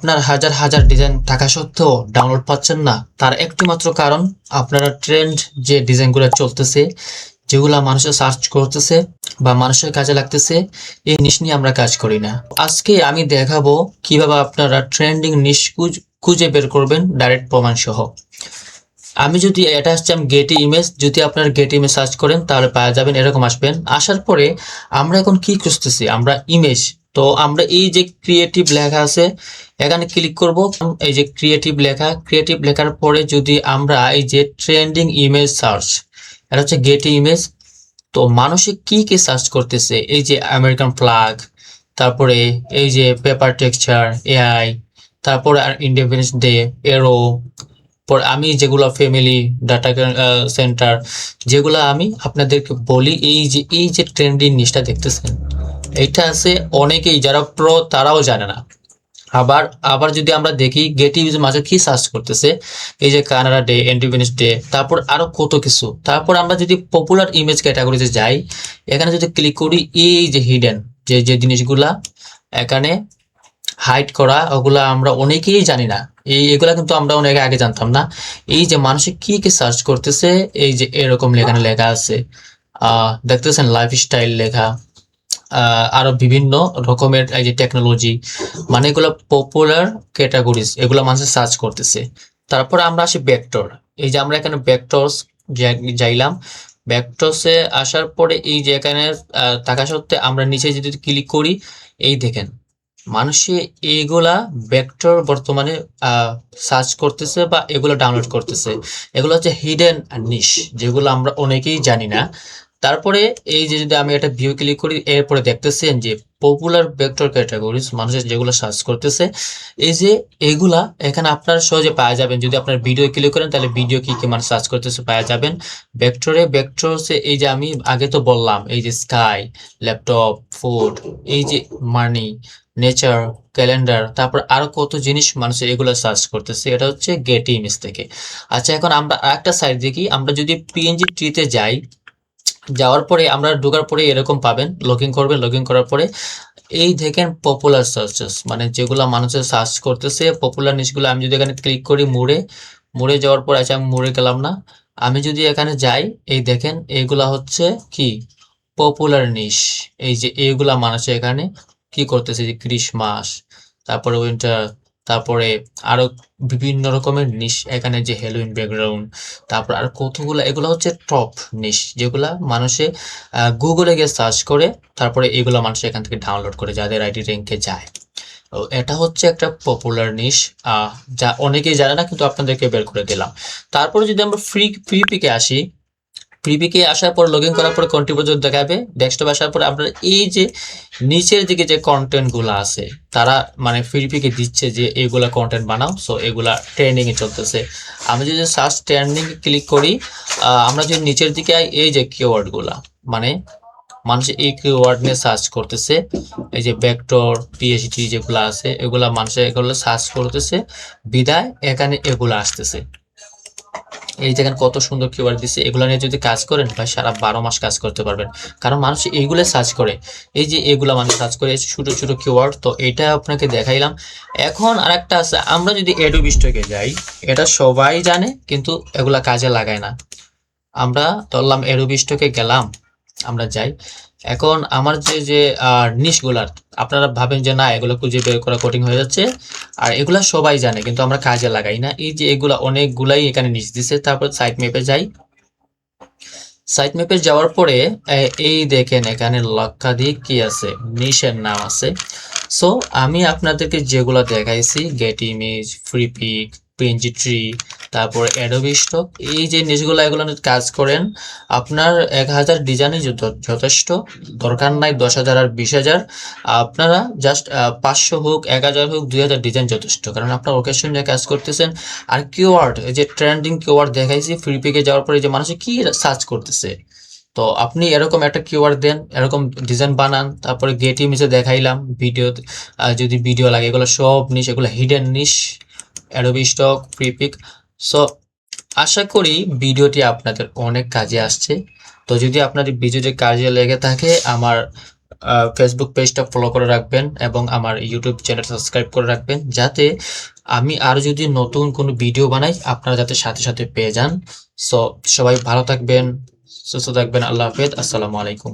আপনার হাজার হাজার ডিজাইন থাকা সত্ত্বেও ডাউনলোড পাচ্ছেন না, তার একটি মাত্র কারণ আপনারা ট্রেন্ড যে ডিজাইনগুলো চলতেছে, যেগুলা মানুষের সার্চ করতেছে বা মানুষের কাজে লাগতেছে, এই নিশ নিয়ে আমরা কাজ করি না। আজকে আমি দেখাবো কিভাবে আপনারা ট্রেন্ডিং নিশ খুঁজে বের করবেন ডাইরেক্ট প্রমাণ সহ। আমি যদি এটা আসছে আমি গেটি ইমেজ, যদি আপনার গেটি ইমেজ সার্চ করেন তাহলে পাওয়া যাবেন, এরকম আসবেন। আসার পরে আমরা এখন কি খুঁজতেছি, আমরা ইমেজ। তো আমরা এই যে ক্রিয়েটিভ লেখা আছে এখানে ক্লিক করব। এই যে ক্রিয়েটিভ লেখার পরে যদি আমরা এই যে ট্রেন্ডিং ইমেজ সার্চ, এটা হচ্ছে গেটি ইমেজ। তো মানুষে কি কি সার্চ করতেছে, এই যে আমেরিকান ফ্ল্যাগ, তারপরে এই যে পেপার টেক্সচার, এআই, তারপরে আর ইন্ডিপেন্ডেন্স ডে, এরো, পর আমি যেগুলো ফ্যামিলি ডাটা সেন্টার, যেগুলো আমি আপনাদেরকে বলি, এই যে ট্রেন্ডিং নিউজটা দেখতেছেন, এটা আছে অনেকেই যারা প্রো তারাও জানে না। আবার আবার যদি আমরা দেখি গেটি ইমেজ মাঝে কি সার্চ করতেছে, এই যে কানাডা ডে, ইন্ডিপেন্ডেন্স ডে, তারপর আরো কত কিছু। তারপর আমরা যদি পপুলার ইমেজ ক্যাটাগরিতে যাই, এখানে যদি ক্লিক করি, এই যে হিডেন যে যে জিনিসগুলা এখানে হাইড করা, ওগুলা আমরা অনেকেই জানি না। এগুলা কিন্তু আমরা অনেক আগে জানতাম না। এই যে মানুষ কি কি সার্চ করতেছে, এই যে এরকম এখানে লেখা আছে, দেখতেছেন লাইফস্টাইল লেখা, আরো বিভিন্ন রকমের এই যে টেকনোলজি, মানে এগুলো পপুলার ক্যাটাগরিজ, এগুলো মানুষ সার্চ করতেছে। তারপর আমরা আসি ভেক্টর। এই যে আমরা এখানে ভেক্টরস যাইলাম, ভেক্টরসে আসার পরে এই যে এখানে থাকা সত্ত্বে আমরা নিচে যদি ক্লিক করি, এই দেখেন মানুষে এইগুলা ভেক্টর বর্তমানে সার্চ করতেছে বা এগুলো ডাউনলোড করতেছে। এগুলো হচ্ছে হিডেন নিশ, যেগুলো আমরা অনেকেই জানি না। তারপরে এই যে যদি আমি এটা ভিউ ক্লিক করি, এরপরে দেখতেছেন যে পপুলার ভেক্টর ক্যাটাগরিজ মানুষের যেগুলো সার্চ করতেছে, এই যে এগুলা এখানে আপনারা সহজে পাওয়া যাবেন। যদি আপনার ভিডিও ক্লিক করেন তাহলে ভিডিও কি কি মানুষ সার্চ করতেছে পাওয়া যাবেন। ভেক্টরসে এই যে আমি আগে তো বললাম, এই যে স্কাই, ল্যাপটপ, ফুড, এই যে মানি, নেচার, ক্যালেন্ডার, তারপর আরো কত জিনিস মানুষের এগুলো সার্চ করতেছে। এটা হচ্ছে গেটি ইমেজ থেকে। আচ্ছা, এখন আমরা আরেকটা সাইট দেখি। আমরা যদি পিএনজি ট্রিতে যাই, যাওয়ার পরে আমরা ঢোকার পরে এরকম পাবেন, লগইন করবেন। লগইন করার পরে এই দেখেন পপুলার সার্চেস, মানে যেগুলো মানুষের সার্চ করতেছে পপুলার নিশগুলো। আমি যদি এখানে ক্লিক করি, মুড়ে যাওয়ার পর, আচ্ছা আমি মুড়ে গেলাম না, আমি যদি এখানে যাই, এই দেখেন এইগুলা হচ্ছে কি পপুলার নিশ। এই যে এইগুলা মানুষ এখানে কি করতেছে, যে ক্রিসমাস, তারপরে উইন্টার, তারপরে আরো বিভিন্ন রকমের নিশ এখানে, যে হ্যালোইন ব্যাকগ্রাউন্ড, তারপর আর কতগুলো, এগুলো হচ্ছে টপ নিশ, যেগুলা মানুষে গুগলে গিয়ে সার্চ করে, তারপরে এগুলো মানুষ এখান থেকে ডাউনলোড করে যাদের আইডি র্যাঙ্কে যায়। এটা হচ্ছে একটা পপুলার নিশ, যা অনেকেই জানে না, কিন্তু আপনাদেরকে বের করে দিলাম। তারপরে যদি আমরা ফ্রি পিকে আসি, প্রিভিকে আসার পর লগইন করার পর কন্ট্রিবিউটর দেখাবে। ডেস্কটপ আসার পর আপনারা এই যে নিচের দিকে যে কন্টেন্ট গুলো আছে, তারা মানে ফ্রিপিকে দিচ্ছে যে এগুলা কন্টেন্ট বানাও, সো এগুলা ট্রেন্ডিং এ চলতেছে। আমি যদি সার্চ ট্রেন্ডিং এ ক্লিক করি, আমরা যদি নিচের দিকে এই যে কিওয়ার্ড গুলা, মানে মানুষ এই কিওয়ার্ড নিয়ে সার্চ করতেছে, এই যে ভেক্টর, পিএইচডি যেগুলো আছে, এগুলা মানুষ এগুলো সার্চ করতেছে, বিদায় এখানে এগুলো আসতেছে। এই দেখেন কত সুন্দর কিওয়ার্ড দিচ্ছে। এগুলো নিয়ে যদি কাজ করেন ভাই, সারা 12 মাস কাজ করতে পারবেন, কারণ মানুষ এইগুলো সার্চ করে। এই যে এগুলা মানুষ সার্চ করে ছোট ছোট কিওয়ার্ড। তো এটা আপনাকে দেখাইলাম। এখন আরেকটা আছে, আমরা যদি অ্যাডোবি স্টকে যাই, এটা সবাই জানে কিন্তু এগুলা কাজে লাগায় না। আমরা ধরলাম অ্যাডোবি স্টকে গেলাম, আমরা যাই। এখন আমার যে নিশগুলার, আপনারা ভাবেন যে না এগুলো খুঁজে বের করা কঠিন হয়ে যাচ্ছে, আর এগুলা সবাই জানে কিন্তু আমরা কাজে লাগাই না। এই যে এগুলা অনেকগুলাই এখানে নিশ দিছে। তারপর সাইট ম্যাপে যাই। সাইট ম্যাপে যাওয়ার পরে এই দেখেন এখানে লক্ষাধিক কি আছে, নিশের নাম আছে। সো আমি আপনাদেরকে যেগুলো দেখাইছি, get image, Freepik, PNG tree, তারপর অ্যাডোবি স্টক, এই যে নিশগুলো, এগুলো কাজ করেন। আপনার 1000 ডিজাইনই যথেষ্ট, দরকার নাই 10,000 আর 20,000। আপনারা জাস্ট 500 হোক, 1000 হোক, 2000 ডিজাইন যথেষ্ট, কারণ আপনার ওকেশন নিয়ে কাজ করতেছেন। আর কিওয়ার্ড, এই যে ট্রেন্ডিং কিওয়ার্ড দেখাইছি, ফ্রি পিকে যাওয়ার পরে যে মানুষ কি সার্চ করতেছে, তো আপনি এরকম একটা কিওয়ার্ড দেন, এরকম ডিজাইন বানান। তারপরে গেট ইমেজে দেখাইলাম, ভিডিও যদি ভিডিও লাগে, এগুলো সব নিশ, এগুলো hidden niche, Adobe Stock, free pic. So আশা করি ভিডিওটি আপনাদের অনেক কাজে আসছে। তো যদি আপনাদের ভিডিওটি কাজে লেগে থাকে, আমার ফেসবুক পেজটা ফলো করে রাখবেন এবং আমার ইউটিউব চ্যানেল সাবস্ক্রাইব করে রাখবেন, যাতে আমি আরো যদি নতুন কোনো ভিডিও বানাই আপনারা যাতে সাথে সাথে পেয়ে যান। সো সবাই ভালো থাকবেন, সুস্থ থাকবেন। আল্লাহ হাফেজ, আসসালামু আলাইকুম।